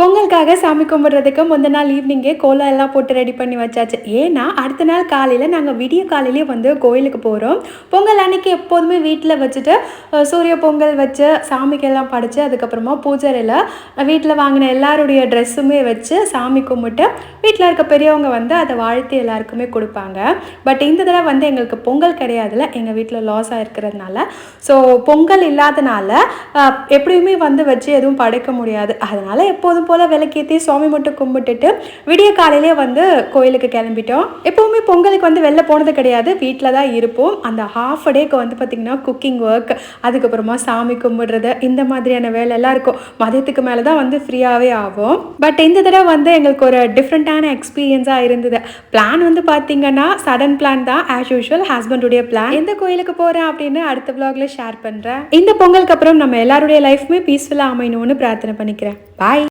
பொங்கலுக்காக சாமி கும்பிட்றதுக்கு முந்த நாள் ஈவினிங்கே கோலம் எல்லாம் போட்டு ரெடி பண்ணி வச்சாச்சு. ஏன்னா அடுத்த நாள் காலையில் நாங்கள் விடிய காலையிலேயே வந்து கோயிலுக்கு போகிறோம். பொங்கல் அன்னைக்கு எப்போதுமே வீட்டில் வச்சுட்டு சூரிய பொங்கல் வச்சு சாமிக்கெல்லாம் படைச்சு அதுக்கப்புறமா பூஜையில் வீட்டில் வாங்கின எல்லாருடைய ட்ரெஸ்ஸுமே வச்சு சாமி கும்பிட்டு வீட்டில் இருக்க பெரியவங்க வந்து அதை வாழ்த்தி எல்லாருக்குமே கொடுப்பாங்க. பட் இந்த தடவை வந்து எங்களுக்கு பொங்கல் கிடையாதுல, எங்கள் வீட்டில் லாஸ் ஆகிருக்கிறதுனால. ஸோ பொங்கல் இல்லாதனால எப்படியுமே வந்து வச்சு எதுவும் படைக்க முடியாது. அதனால் எப்போதும் போல் விளக்கேற்றி சுவாமி மட்டும் கும்பிட்டுட்டு விடிய காலையிலே வந்து கோயிலுக்கு கிளம்பிட்டோம். எப்போவுமே பொங்கலுக்கு வந்து வெளில போனது கிடையாது, வீட்டில் தான் இருப்போம். அந்த ஹாஃப் டேக்கு வந்து பார்த்திங்கன்னா குக்கிங் ஒர்க், அதுக்கப்புறமா சாமி கும்பிடுறது, இந்த மாதிரியான வேலையெல்லாம் இருக்கும். மதியத்துக்கு மேலே தான் வந்து ஃப்ரீயாகவே ஆகும். பட் இந்த தடவை வந்து எங்களுக்கு ஒரு டிஃப்ரெண்ட்டான எக்ஸ்பீரியன்ஸாக இருந்தது. பிளான் வந்து பார்த்திங்கன்னா சடன் பிளான் தான், ஆஸ் யூஷுவல் ஹஸ்பண்டுடைய பிளான். எந்த கோயிலுக்கு போகிறேன் அப்படின்னு அடுத்த vlogல ஷேர் பண்ணுறேன். இந்த பொங்கலுக்கு அப்புறம் நம்ம எல்லாருடைய லைஃப்மே பீஸ்ஃபுல்லாக அமையணும்னு பிரார்த்தனை பண்ணிக்கிறேன். பாய்.